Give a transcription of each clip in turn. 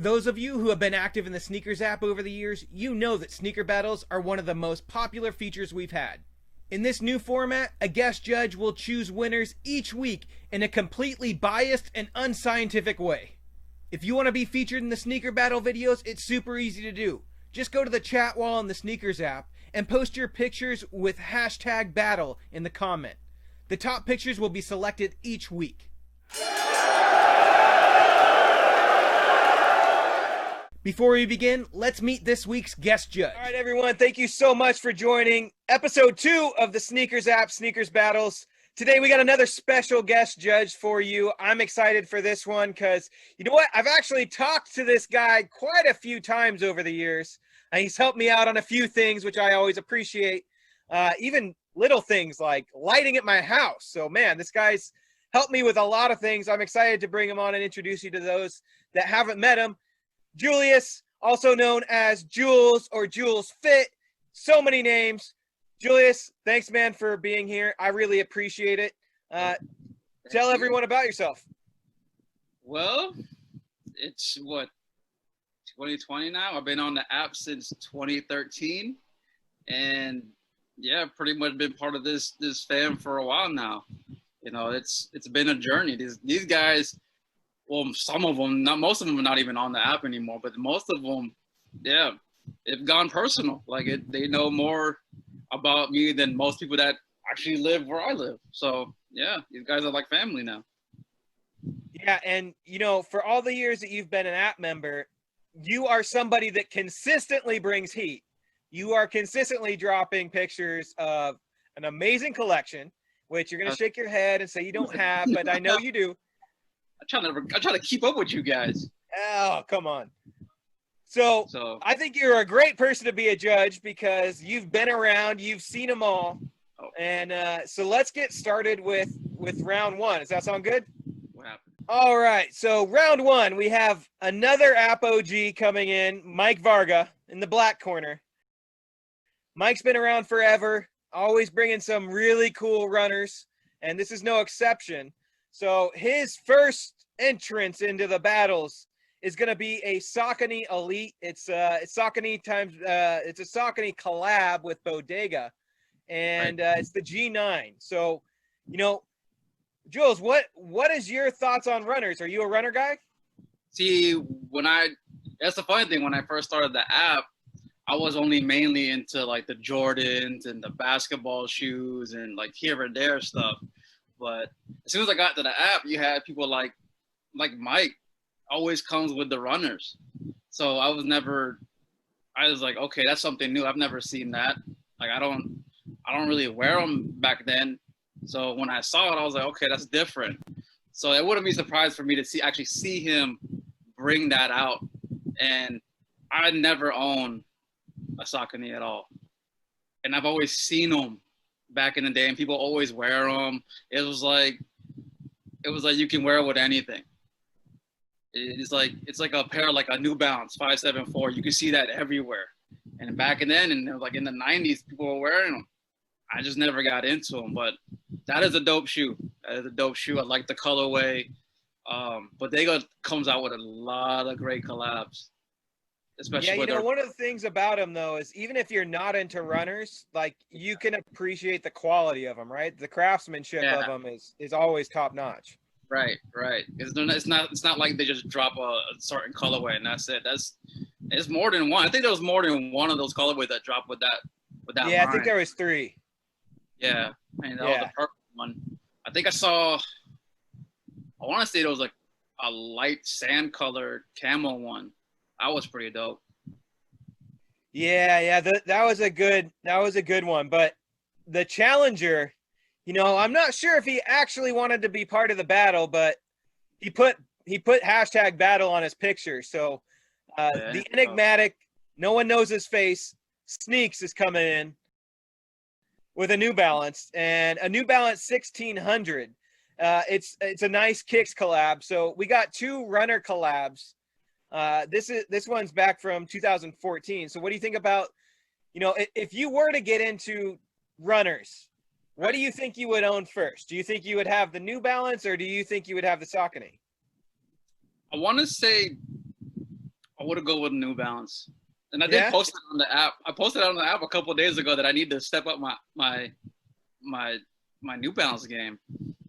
For those of you who have been active in the Sneakers app over the years, you know that Sneaker Battles are one of the most popular features we've had. In this new format, a guest judge will choose winners each week in a completely biased and unscientific way. If you want to be featured in the Sneaker Battle videos, it's super easy to do. Just go to the chat wall in the Sneakers app and post your pictures with hashtag battle in the comment. The top pictures will be selected each week. Before we begin, let's meet this week's guest judge. All right, everyone, thank you so much for joining episode 2 of the Sneakers app, Sneakers Battles. Today, we got another special guest judge for you. I'm excited for this one because, you know what? I've actually talked to this guy quite a few times over the years. He's helped me out on a few things, which I always appreciate. Even little things like lighting at my house. So, man, this guy's helped me with a lot of things. I'm excited to bring him on and introduce you to those that haven't met him. Julez, also known as Julez or Julezfit, so many names. Julez, thanks, man, for being here. I really appreciate it. Tell everyone about yourself. Well, it's what, 2020 now? I've been on the app since 2013, and yeah, pretty much been part of this fam for a while now. You know, it's been a journey. These guys. Well, some of them, not most of them are not even on the app anymore, but most of them, yeah, it's gone personal. Like they know more about me than most people that actually live where I live. So yeah, these guys are like family now. Yeah, and you know, for all the years that you've been an app member, you are somebody that consistently brings heat. You are consistently dropping pictures of an amazing collection, which you're gonna shake your head and say you don't have, but I know you do. I try to keep up with you guys. Oh, come on. So I think you're a great person to be a judge because you've been around, you've seen them all. Oh. And so let's get started with round one. Does that sound good? What happened? All right. So round one, we have another app OG coming in, Mike Varga in the black corner. Mike's been around forever, always bringing some really cool runners, and this is no exception. So his first entrance into the battles is going to be a Saucony Elite. It's Saucony times it's a Saucony collab with Bodega, and it's the G9. So, you know, Julez, what is your thoughts on runners? Are you a runner guy? See, that's the funny thing. When I first started the app, I was only mainly into like the Jordans and the basketball shoes and like here and there stuff. But as soon as I got to the app, you had people like Mike always comes with the runners. So I was like, okay, that's something new. I've never seen that. Like I don't really wear them back then. So when I saw it, I was like, okay, that's different. So it wouldn't be surprised for me to actually see him bring that out. And I never owned a Saucony at all. And I've always seen them back in the day, and people always wear them. It was like you can wear it with anything. It's like a pair, like a New Balance 574. You can see that everywhere. And back then, and like in the 90s, people were wearing them. I just never got into them, but that is a dope shoe. That is a dope shoe. I like the colorway. Bodega comes out with a lot of great collabs. Especially yeah, you know, one of the things about them, though, is even if you're not into runners, like you can appreciate the quality of them, right? The craftsmanship of them is always top notch. Right. It's not like they just drop a certain colorway and that's it. It's more than one. I think there was more than one of those colorways that dropped with that. Yeah, line. I think there was 3. Yeah, that was the perfect one. I think I want to say there was like a light sand colored camo one. That was pretty dope. Yeah, that was a good one. But the Challenger, you know, I'm not sure if he actually wanted to be part of the battle, but he put hashtag battle on his picture. So the enigmatic, no one knows his face, Sneaks is coming in with a New Balance and a New Balance 1600. It's a nice kicks collab. So we got 2 runner collabs. This one's back from 2014. So what do you think about, you know, if you were to get into runners, what do you think you would own first? Do you think you would have the New Balance or do you think you would have the Saucony? I want to say I would go with New Balance. And I did post it on the app. I posted it on the app a couple of days ago that I need to step up my New Balance game,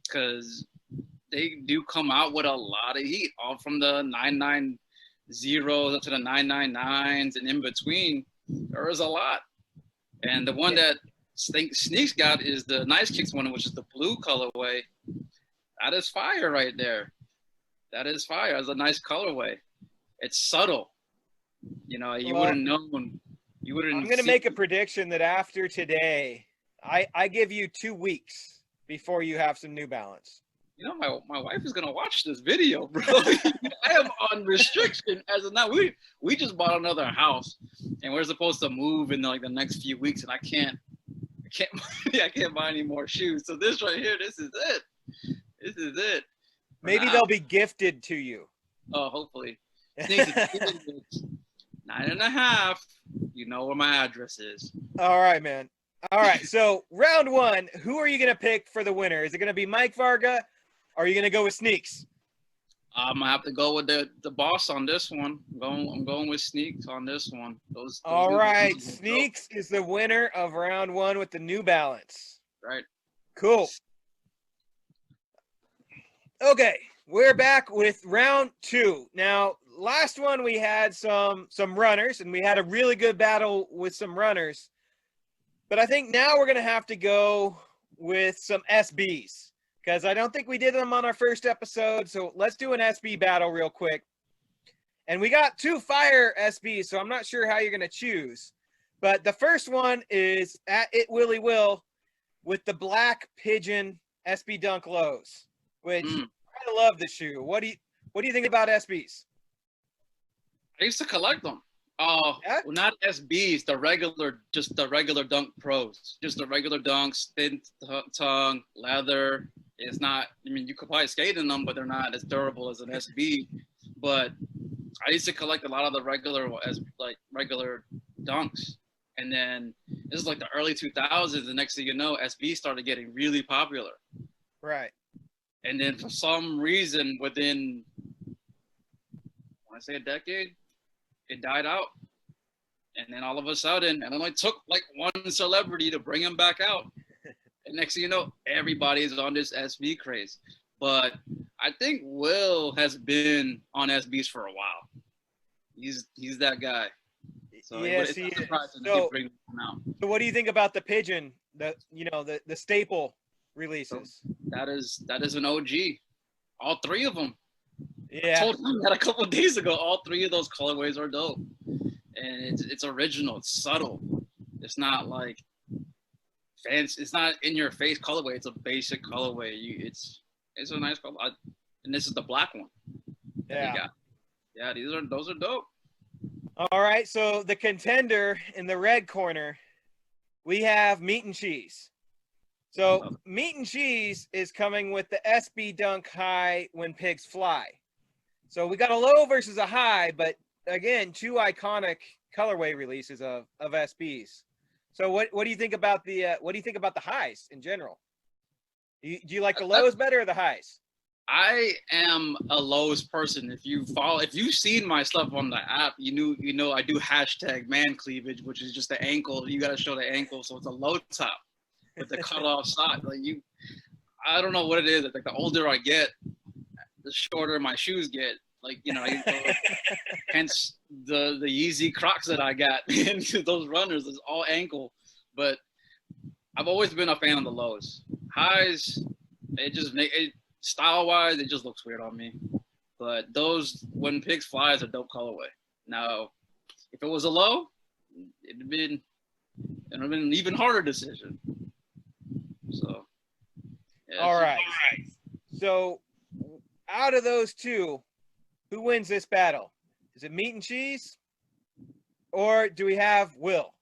because they do come out with a lot of heat, all from the 990s up to the 999s and in between. There is a lot. And the one that Sneaks got is the Nice Kicks one, which is the blue colorway. That is fire right there. That is fire. It's a nice colorway. It's subtle. You know, you wouldn't know. You wouldn't. I'm going to make a prediction that after today, I give you 2 weeks before you have some New Balance. You know, my wife is going to watch this video, bro. I am on restriction as of now. We just bought another house, and we're supposed to move in like the next few weeks, and I can't buy any more shoes. So this right here, this is it. This is it. Maybe they'll be gifted to you. Oh, hopefully. 9.5. You know where my address is. All right, man. All right. So round 1, who are you going to pick for the winner? Is it going to be Mike Varga, or are you going to go with Sneaks? I'm going to have to go with the boss on this one. I'm going with Sneaks on this one. Those all right. Sneaks is the winner of round 1 with the New Balance. Right. Cool. Okay. We're back with round 2. Now, last one we had some runners, and we had a really good battle with some runners. But I think now we're going to have to go with some SBs, because I don't think we did them on our first episode. So let's do an SB battle real quick. And we got 2 fire SBs, so I'm not sure how you're going to choose. But the first one is at It Willy Will with the black Pigeon SB Dunk Lows, which I love the shoe. What do you think about SBs? I used to collect them. Well, not SBs, just the regular Dunk Pros. Just the regular Dunks, thin tongue, leather. It's not, I mean, you could probably skate in them, but they're not as durable as an SB. But I used to collect a lot of the regular Dunks. And then this is like the early 2000s. The next thing you know, SB started getting really popular. Right. And then for some reason, within, I want to say a decade, it died out. And then all of a sudden, and it only took like one celebrity to bring him back out. And next thing you know, everybody's on this SB craze. But I think Will has been on SBs for a while. He's that guy. So yes, he is. So what do you think about the Pigeon, the staple releases? So that is an OG. All 3 of them. Yeah. I told him that a couple of days ago. All 3 of those colorways are dope. And it's original. It's subtle. It's not like fancy. It's not in your face colorway. It's a basic colorway. It's a nice color. And this is the black one. Yeah. Yeah, those are dope. All right. So the contender in the red corner, we have Meat and Cheese. So Meat and Cheese is coming with the SB Dunk High When Pigs Fly. So we got a low versus a high, but again, 2 iconic colorway releases of SBs. So what do you think about the highs in general? Do you like the lows better or the highs? I am a lows person. If you've seen my stuff on the app, you know I do hashtag man cleavage, which is just the ankle. You got to show the ankle, so it's a low top with the cut off sock. I don't know what it is. Like the older I get, the shorter my shoes get. Hence the Yeezy Crocs that I got into those runners is all ankle. But I've always been a fan of the lows. Highs, style wise, it just looks weird on me. But those When Pigs Fly is a dope colorway. Now, if it was a low, it'd have been an even harder decision. So yeah, all right. So out of those 2, who wins this battle? Is it Meat and Cheese, or do we have Will?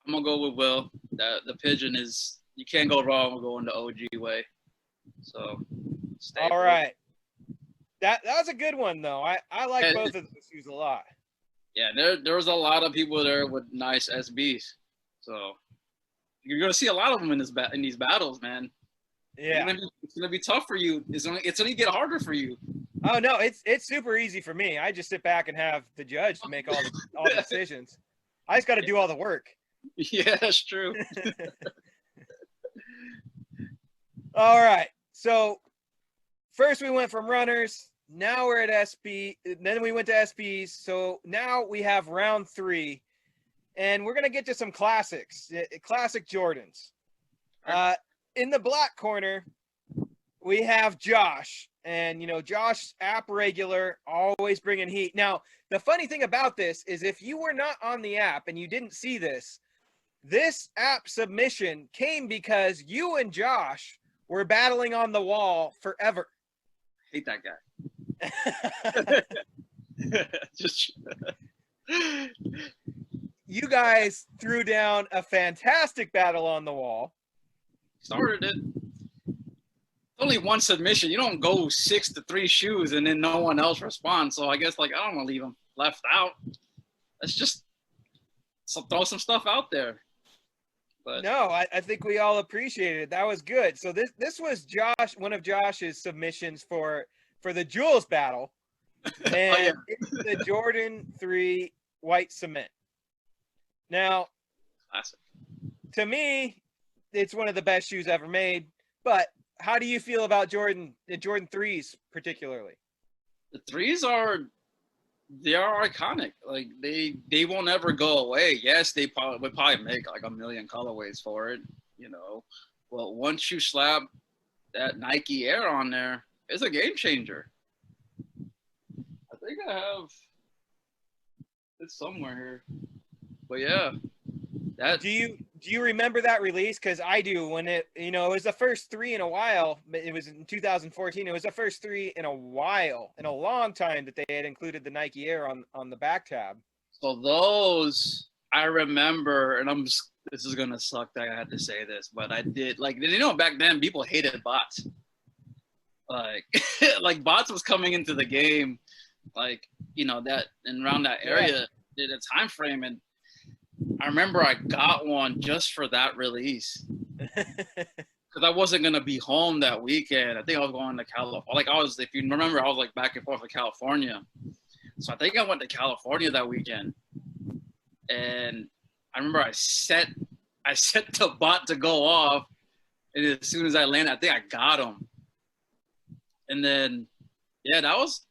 I'm gonna go with Will. The Pigeon is, you can't go wrong with going the OG way. So all right. That was a good one though. I like both of those shoes a lot. Yeah, there was a lot of people there with nice SBs. So you're gonna see a lot of them in these battles, man. Yeah, it's gonna be tough for you. It's only get harder for you. Oh no, it's super easy for me. I just sit back and have the judge make all the decisions. I just got to do all the work. Yeah, that's true. All right. So first we went from runners. Now we're at SB. Then we went to SBs. So now we have round 3, and we're gonna get to some classics, classic Jordans. In the black corner, we have Josh, and Josh, app regular, always bringing heat. Now, the funny thing about this is, if you were not on the app and you didn't see this app submission came because you and Josh were battling on the wall forever. Hate that guy. Just You guys threw down a fantastic battle on the wall. Started it. Only one submission. You don't go 6 to 3 shoes and then no one else responds. So I guess I don't want to leave them left out. Let's just throw some stuff out there. But no, I think we all appreciated it. That was good. So this was one of Josh's submissions for the Julez battle, and it's the Jordan 3 white cement. Now, classic. To me, it's one of the best shoes ever made. But how do you feel about the Jordan 3s particularly? The 3s are iconic. Like they won't ever go away. Yes, they would probably make like a million colorways for it, But once you slap that Nike Air on there, it's a game changer. I think I have it somewhere here. But yeah, that. Do you remember that release? Because I do. When it was the first 3 in a while. It was in 2014. It was the first 3 in a while, in a long time, that they had included the Nike Air on the back tab. So those I remember, and this is gonna suck that I had to say this, but I did back then people hated bots. Like bots was coming into the game, that and around that area in a time frame, and I remember I got one just for that release because I wasn't gonna be home that weekend. I think I was going to California. If you remember, I was back and forth to California. So I think I went to California that weekend, and I remember I set the bot to go off, and as soon as I landed, I think I got him. And then, that was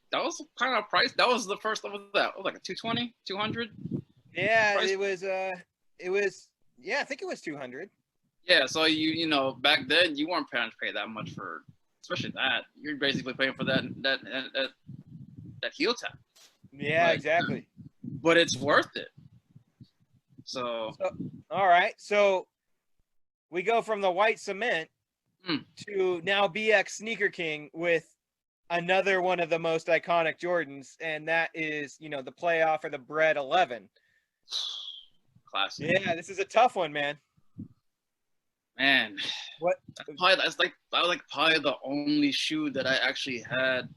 kind of price. That was the first. What was that? It was like a 220, 200. Yeah, price. it was. Yeah, I think it was 200. Yeah, so back then you weren't paying to pay that much for, especially that. You're basically paying for that heel tap. Yeah, exactly. But it's worth it. So all right. So we go from the white cement to now BX Sneaker King with another one of the most iconic Jordans, and that is, the playoff or the Bread 11. Classic. Yeah, this is a tough one, man. Man, what? That's probably the only shoe that I actually had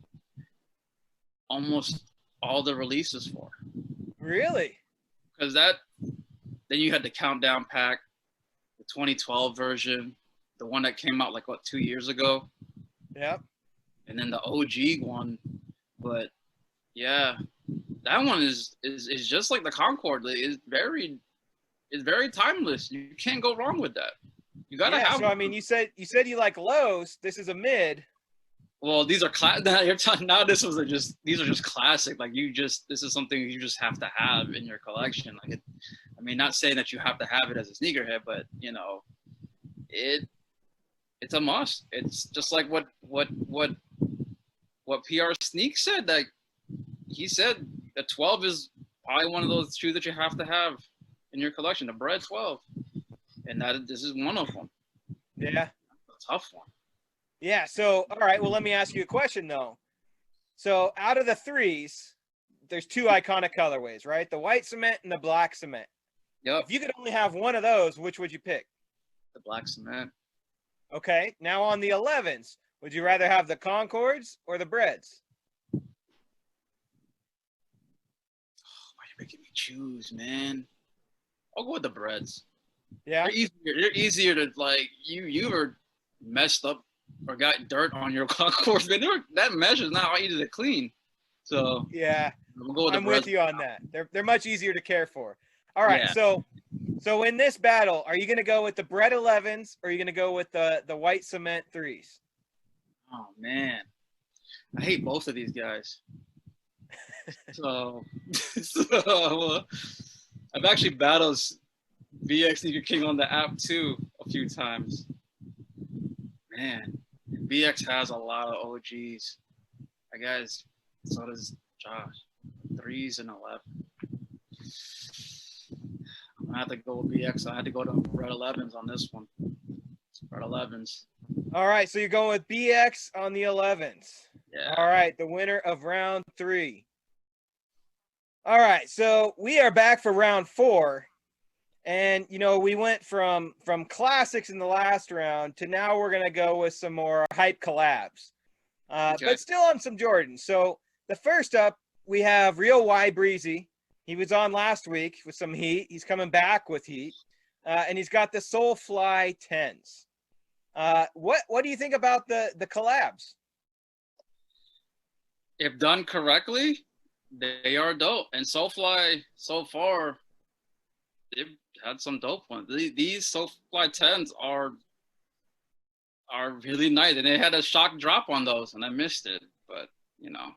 almost all the releases for. Really? Because then you had the countdown pack, the 2012 version, the one that came out 2 years ago. Yep. And then the OG one, but yeah, that one is just like the Concord. It's very timeless. You can't go wrong with that. You gotta have. So I mean, you said you like lows. This is a mid. Well, these are now. These are just classic. This is something you just have to have in your collection. Not saying that you have to have it as a sneakerhead, but it's a must. It's just like what PR Sneak said. He said the 12 is probably one of those shoes that you have to have in your collection. The Bread 12, and this is one of them. Yeah, a tough one. Yeah. So all right. Well, let me ask you a question though. So out of the 3s, there's 2 iconic colorways, right? The white cement and the black cement. Yep. If you could only have one of those, which would you pick? The black cement. Okay. Now on the 11s, would you rather have the Concords or the Breads? Oh, why are you making me choose, man? I'll go with the Breads. Yeah. They're easier to you were messed up or got dirt on your concourse, man, that mesh is not easy to clean. So yeah, we'll I'm with you on that. They're much easier to care for. All right, yeah. so in this battle, are you going to go with the Bred 11s or are you going to go with the white cement 3s? Oh man, I hate both of these guys. so I've actually battled VX Sneaker King on the app too a few times. Man, VX has a lot of OGs. I guess so does Josh. 3s and 11. I'm gonna have to go with VX. I had to go to Red 11s on this one. Red 11s. All right, so you're going with BX on the 11s. Yeah. All right, the winner of round 3. All right, so we are back for round 4. And, you know, we went from classics in the last round to now we're going to go with some more hype collabs. Okay. But still on some Jordans. So the first up, we have Real Y Breezy. He was on last week with some heat. He's coming back with heat. And he's got the Soulfly 10s. What do you think about the collabs? If done correctly, they are dope. And Soulfly, so far, they've had some dope ones. These Soulfly 10s are really nice. And they had a shock drop on those, and I missed it. But, you know.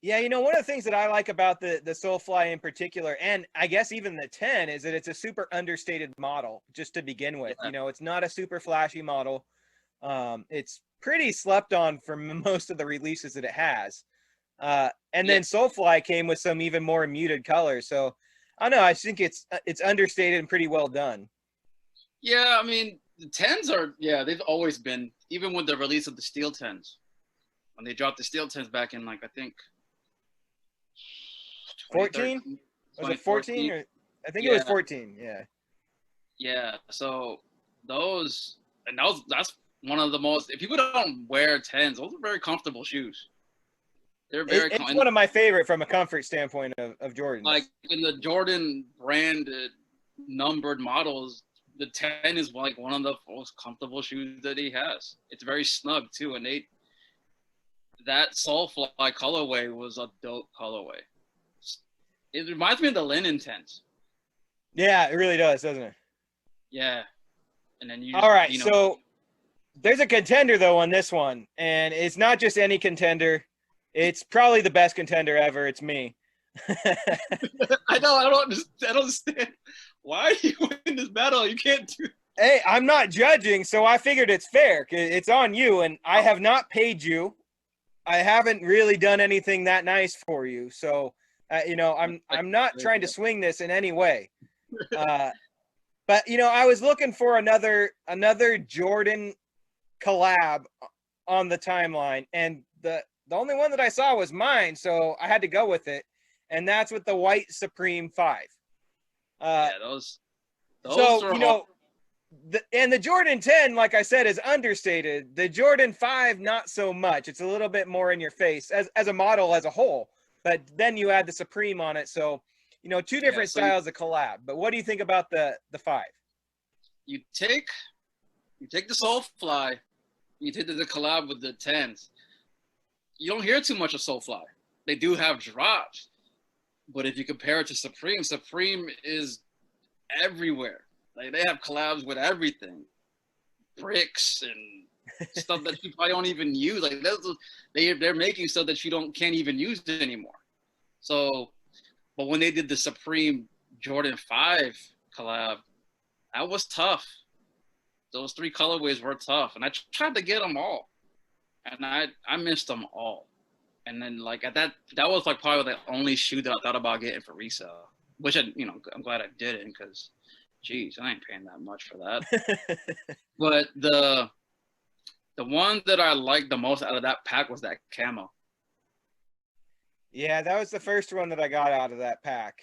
Yeah, you know, one of the things that I like about the Soulfly in particular, and I guess even the 10, is that it's a super understated model just to begin with. Yeah. You know, it's not a super flashy model. It's pretty slept on for most of the releases that it has. And then Soulfly came with some even more muted colors. So I don't know. I think it's understated and pretty well done. Yeah, I mean, the 10s are, they've always been, even with the release of the Steel 10s. When they dropped the Steel 10s back in, like, I think, 14? Was it 14? Or I think it was 14, yeah. Yeah, so that's one of the most, if people don't wear 10s, those are very comfortable shoes. They're very it's one of my favorite from a comfort standpoint of Jordans. Like in the Jordan branded numbered models, the 10 is like one of the most comfortable shoes that he has. It's very snug too, and that Soulfly colorway was a dope colorway. It reminds me of the linen 10s. Yeah, it really does, doesn't it? Yeah. And then all right, so there's a contender though on this one, and it's not just any contender. It's probably the best contender ever. It's me. I know. I don't understand. Why are you in this battle? You can't do. Hey, I'm not judging, so I figured it's fair. It's on you, and I have not paid you. I haven't really done anything that nice for you, so you know, I'm not trying to swing this in any way. But you know, I was looking for another Jordan collab on the timeline, and the only one that I saw was mine, so I had to go with it, and that's with the white Supreme 5. Those so you know, the Jordan 10, like I said, is understated. The Jordan 5, not so much. It's a little bit more in your face as a model as a whole. But then you add the Supreme on it, so you know, two different styles of collab. But what do you think about the 5? You take the Soulfly, you take the collab with the 10s. You don't hear too much of Soulfly. They do have drops, but if you compare it to Supreme, Supreme is everywhere. Like they have collabs with everything, bricks and stuff that you probably don't even use. Like they're making stuff that you can't even use anymore. So, but when they did the Supreme Jordan 5 collab, that was tough. Those 3 colorways were tough, and I tried to get them all, and I missed them all. And then like at that was like probably the only shoe that I thought about getting for resale, which I'm glad I didn't, because geez, I ain't paying that much for that. But the one that I liked the most out of that pack was that camo. Yeah, that was the first one that I got out of that pack.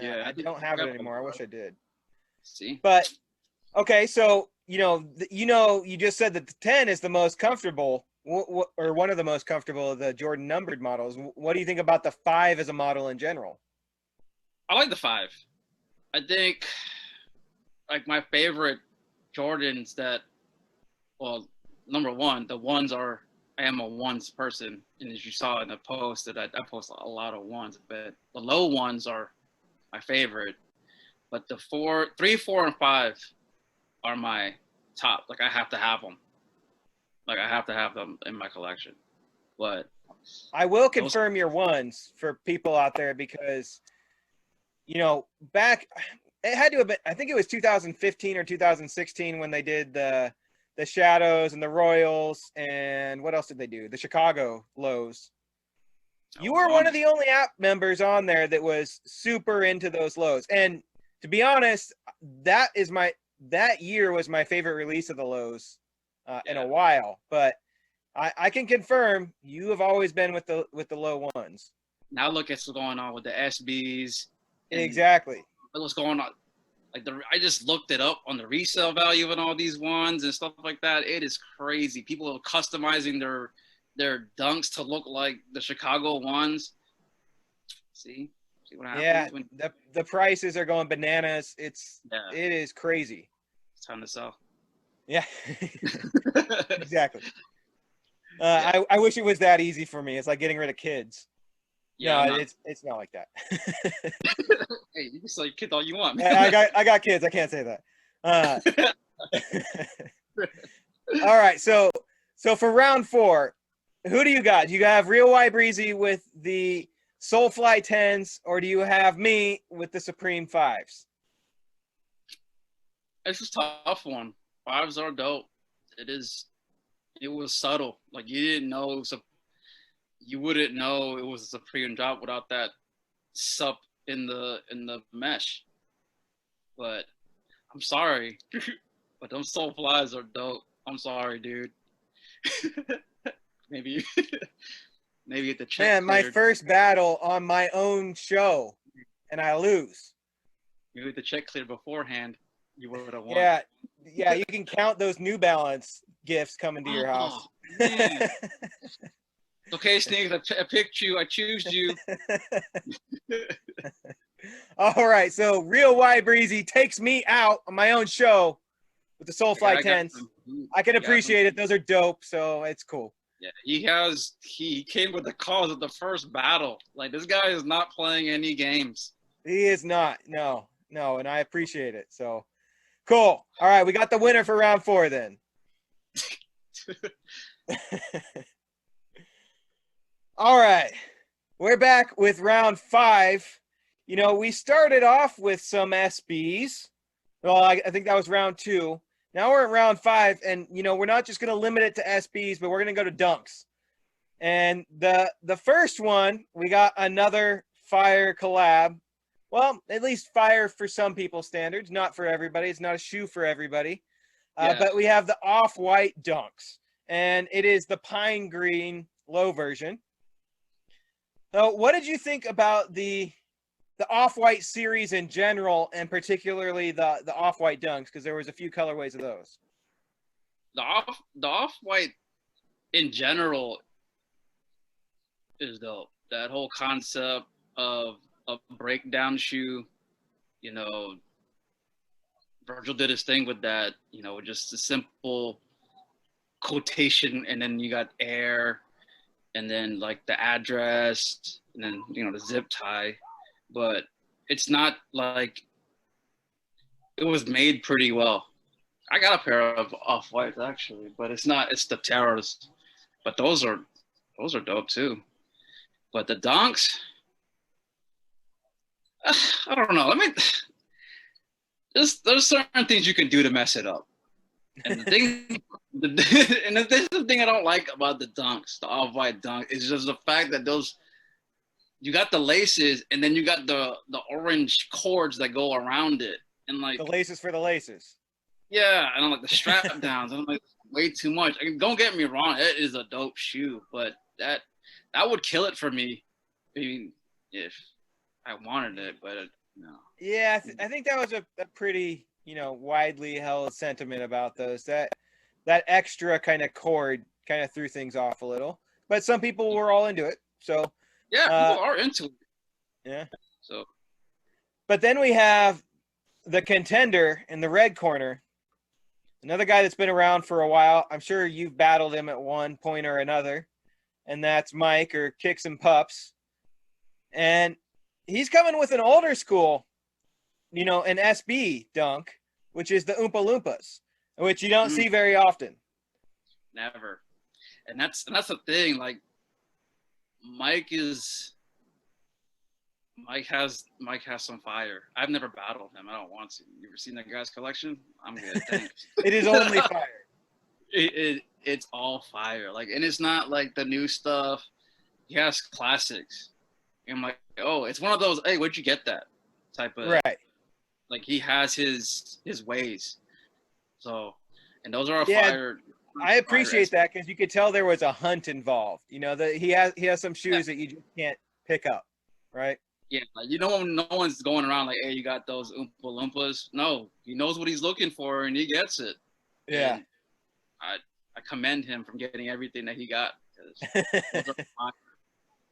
Yeah, I don't have it anymore. I wish I did. See, but okay, so you just said that the 10 is the most comfortable, or one of the most comfortable of the Jordan numbered models. What do you think about the 5 as a model in general? I like the 5. I think like my favorite Jordans that, well, number one, the ones are. I am a ones person, and as you saw in the post, that I post a lot of ones, but the low ones are my favorite. But the 3, 4, and 5 are my top. Like I have to have them. Like I have to have them in my collection. But I will confirm your ones for people out there because, back it had to have been. I think it was 2015 or 2016 when they did the Shadows and the Royals, and what else did they do? The Chicago lows. You were one of the only app members on there that was super into those lows. And to be honest, that year was my favorite release of the lows in a while. But I can confirm you have always been with the low ones. Now look at what's going on with the SBs. Exactly. What's going on? Like I just looked it up on the resale value of all these ones and stuff like that. It is crazy. People are customizing their dunks to look like the Chicago ones. See what happens? Yeah, the prices are going bananas. It is crazy. It's time to sell. Yeah, exactly. I wish it was that easy for me. It's like getting rid of kids. Yeah, no, it's not like that. Hey, you can sell your kids all you want. I got kids. I can't say that. All right, so for round 4, who do you got? Do you have Real Y Breezy with the Soulfly 10s, or do you have me with the Supreme 5s? It's a tough one. 5s are dope. It was subtle. Like you didn't know you wouldn't know it was a Supreme drop without that sup in the mesh. But I'm sorry. But those Soulflies are dope. I'm sorry, dude. maybe at the check. Man, my first battle on my own show, and I lose. Maybe the check cleared beforehand, you would have won. Yeah, you can count those New Balance gifts coming to your house. Okay, Sneaks, I picked you. I choose you. All right, so Real Y Breezy takes me out on my own show with the Soulfly 10s. I can appreciate it. Those are dope, so it's cool. Yeah, he came with the cause of the first battle. Like, this guy is not playing any games. He is not. No, and I appreciate it. So, cool. All right, we got the winner for round 4 then. All right, we're back with round 5. We started off with some SBs. Well, I think that was round 2. Now we're at round 5, and we're not just going to limit it to SBs, but we're going to go to dunks. And the first one, we got another fire collab. Well, at least fire for some people's standards, not for everybody. It's not a shoe for everybody. But we have the off-white dunks, and it is the pine green low version. So what did you think about the off-white series in general, and particularly the off-white dunks? Because there was a few colorways of those. The off-white in general is dope. That whole concept of a breakdown shoe, Virgil did his thing with that, just a simple quotation, and then you got air, and then like the address, and then the zip tie. But it's not like it was made pretty well. I got a pair of off-whites actually, but it's the Terrors. But those are dope too. But the dunks, I don't know. There's certain things you can do to mess it up. And the thing I don't like about the dunks, the off-white dunk, is just the fact that you got the laces, and then you got the orange cords that go around it, and like the laces for the laces. Yeah, and like the strap downs, and I'm like, way too much. I mean, don't get me wrong, it is a dope shoe, but that would kill it for me. I mean, if I wanted it, but no. Yeah, I think that was a pretty widely held sentiment about those. That extra kind of cord kind of threw things off a little, but some people were all into it. So yeah, people are into it. Yeah. So, but then we have the contender in the red corner, Another guy that's been around for a while. I'm sure you've battled him at one point or another, and that's Mike, or Kicks and Pups. And he's coming with an older school, an SB dunk, which is the Oompa Loompas, which you don't see very often. Never. And that's the thing. Like, Mike has some fire. I've never battled him. I don't want to. You ever seen that guy's collection? I'm good. Thanks. It is only fire. It's all fire. Like, and it's not like the new stuff. He has classics. And I'm like, oh, it's one of those, hey, where'd you get that type of, right? Like, he has his ways. So, and those are fire. I appreciate that, because you could tell there was a hunt involved. That he has some shoes that you just can't pick up, right? Yeah, like, no one's going around like, hey, you got those Oompa Loompas. No, he knows what he's looking for and he gets it. Yeah. And I commend him from getting everything that he got, because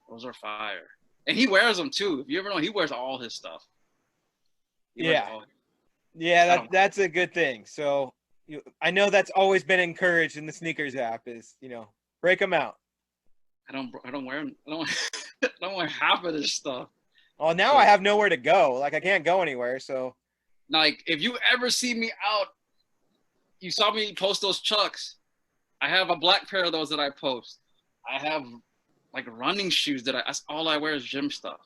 those are fire. And he wears them too. If you ever know, he wears all his stuff. That's a good thing. So I know that's always been encouraged in the Sneakers app is, break them out. I don't wear them. I don't wear half of this stuff. Oh, now I have nowhere to go. Like, I can't go anywhere. So, like, if you ever see me out, you saw me post those Chucks. I have a black pair of those that I post. I have like running shoes that's all I wear is gym stuff.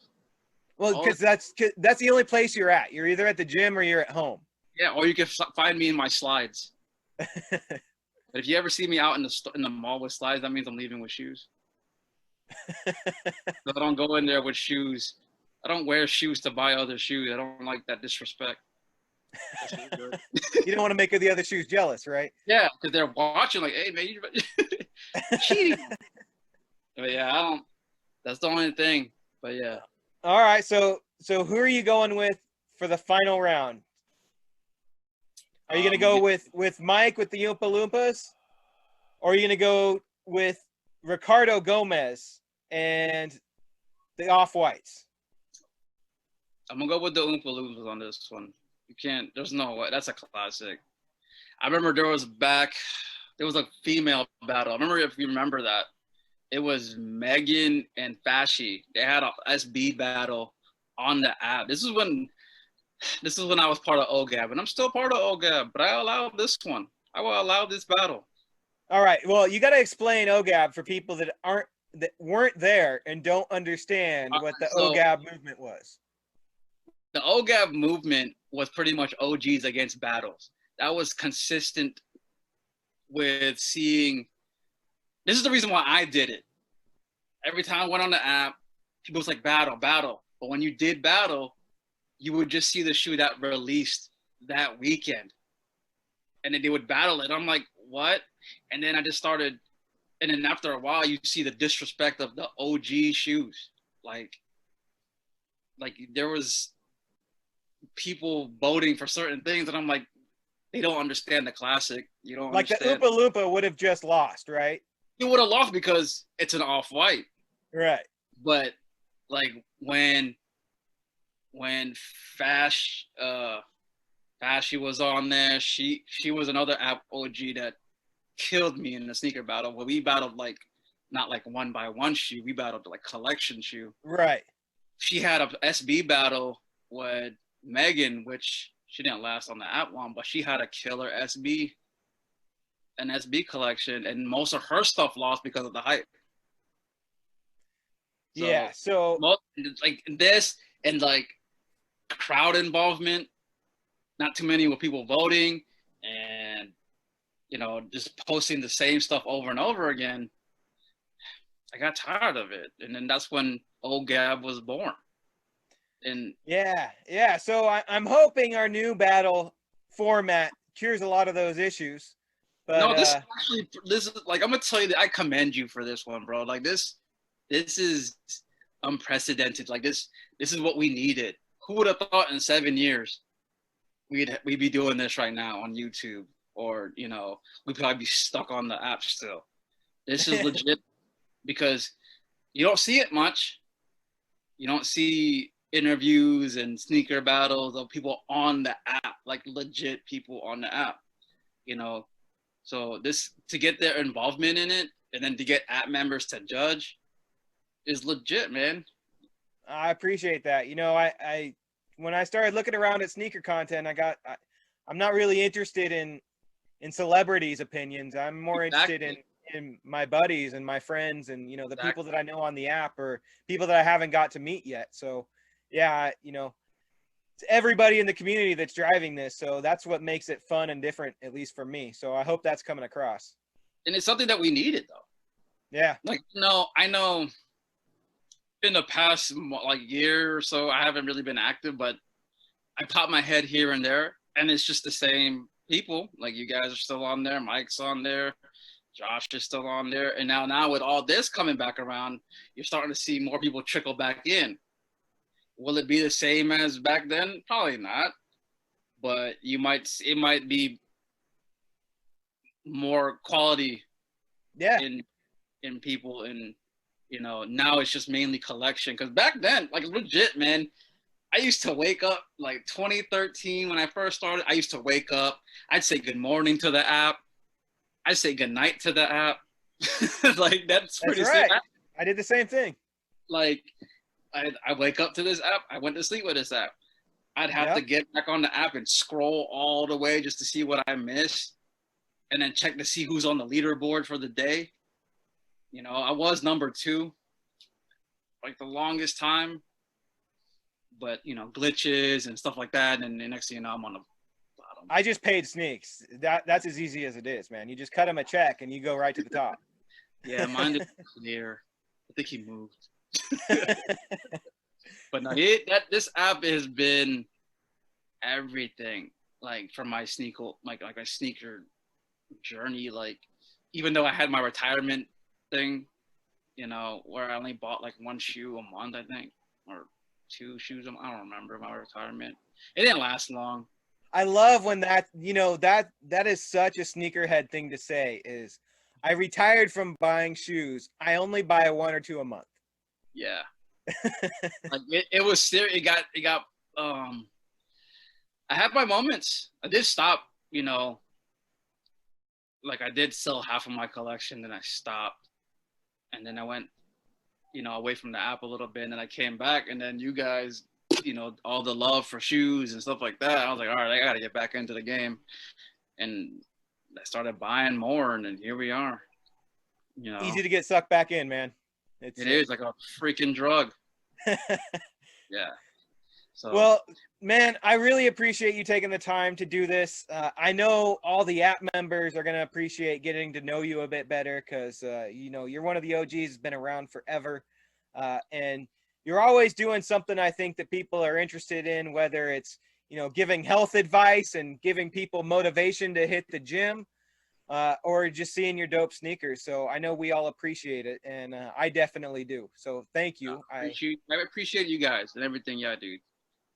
Well, because that's the only place you're at. You're either at the gym or you're at home. Yeah, or you can find me in my slides. But if you ever see me out in the mall with slides, that means I'm leaving with shoes. So I don't go in there with shoes. I don't wear shoes to buy other shoes. I don't like that disrespect. You don't want to make the other shoes jealous, right? Yeah, because they're watching like, hey, man, you're cheating. But yeah, I don't. That's the only thing. But yeah. All right, so who are you going with for the final round? Are you going to go with Mike with the Oompa Loompas? Or are you going to go with Ricardo Gomez and the Off-Whites? I'm going to go with the Oompa Loompas on this one. You can't, there's no way. That's a classic. I remember there was a female battle. I remember, if you remember that. It was Megan and Fashy. They had a SB battle on the app. This is when I was part of OGAB, and I'm still part of OGAB, but I allowed this one. I will allow this battle. All right. Well, you got to explain OGAB for people that weren't there and don't understand what the OGAB movement was. The OGAB movement was pretty much OGs against battles. That was consistent with seeing. This is the reason why I did it. Every time I went on the app, people was like, battle. But when you did battle, you would just see the shoe that released that weekend. And then they would battle it. I'm like, what? And then I just started. And then after a while, you see the disrespect of the OG shoes. Like there was people voting for certain things. And I'm like, they don't understand the classic. You don't understand. The Oompa Loompa would have just lost, right? He would have lost because it's an Off-White. Right. But like when Fashy was on there, she was another app OG that killed me in the sneaker battle. Well, we battled like not like one by one shoe, we battled like collection shoe. Right. She had a SB battle with Megan, which she didn't last on the app one, but she had a killer an SB collection, and most of her stuff lost because of the hype. So like this and like crowd involvement, not too many with people voting and just posting the same stuff over and over again. I got tired of it, and then that's when OGAB was born. And so I'm hoping our new battle format cures a lot of those issues. But, no, this is like, I'm gonna tell you that I commend you for this one, bro. Like this is unprecedented. Like this is what we needed. Who would have thought in 7 years we'd be doing this right now on YouTube, or we'd probably be stuck on the app still. This is legit because you don't see it much. You don't see interviews and sneaker battles of people on the app, like legit people on the app. you know. So this, to get their involvement in it and then to get app members to judge is legit, man. I appreciate that. You know, I when I started looking around at sneaker content, I'm not really interested in celebrities' opinions. I'm more interested in my buddies and my friends and, you know, the people that I know on the app or people that I haven't got to meet yet. So yeah, you know, it's everybody in the community that's driving this. So that's what makes it fun and different, at least for me. So I hope that's coming across. And it's something that we needed, though. Yeah. Like, no, I know in the past like year or so, I haven't really been active, but I pop my head here and there, and it's just the same people. Like, you guys are still on there, Mike's on there, Josh is still on there, and now with all this coming back around, you're starting to see more people trickle back in. Will it be the same as back then? Probably not, but it might be more quality. Yeah. In people, and you know, now it's just mainly collection. Because back then, like, legit, man, I used to wake up like 2013 when I first started. I used to wake up, I'd say good morning to the app, I'd say good night to the app. Like, that's pretty right. I did the same thing. Like, I wake up to this app, I went to sleep with this app. I'd have to get back on the app and scroll all the way just to see what I missed, and then check to see who's on the leaderboard for the day. You know, I was number 2 like the longest time, but, you know, glitches and stuff like that, and the next thing you know, I'm on the bottom. I just paid Sneaks. That's as easy as it is, man. You just cut him a check and you go right to the top. Yeah, mine is clear. I think he moved. But no, this app has been everything, like, for my sneaker, like my sneaker journey. Like, even though I had my retirement thing, you know, where I only bought like 1 shoe a month, I think, or 2 shoes. I don't remember my retirement. It didn't last long. I love when that, you know, that is such a sneakerhead thing to say, is I retired from buying shoes. I only buy 1 or 2 a month. Yeah. Like, it was serious. It got I had my moments. I did stop, you know, like, I did sell half of my collection, then I stopped, and then I went, you know, away from the app a little bit, and then I came back, and then you guys, you know, all the love for shoes and stuff like that, I was like, all right, I got to get back into the game, and I started buying more, and then here we are. You know, easy to get sucked back in, man. It is like a freaking drug. Yeah. So, well, man, I really appreciate you taking the time to do this. I know all the app members are going to appreciate getting to know you a bit better, because, you know, you're one of the OGs that's been around forever. And you're always doing something, I think, that people are interested in, whether it's, you know, giving health advice and giving people motivation to hit the gym, or just seeing your dope sneakers. So I know we all appreciate it, and I definitely do. So thank you. I appreciate you guys and everything y'all do.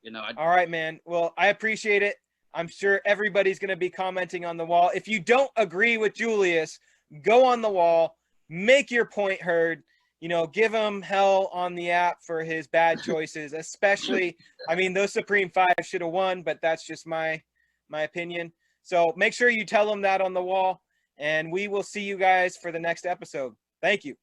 You know, all right, man. Well, I appreciate it. I'm sure everybody's going to be commenting on the wall. If you don't agree with Julius, go on the wall, make your point heard. You know, give him hell on the app for his bad choices, especially, I mean, those Supreme 5 should have won, but that's just my opinion. So make sure you tell him that on the wall, and we will see you guys for the next episode. Thank you.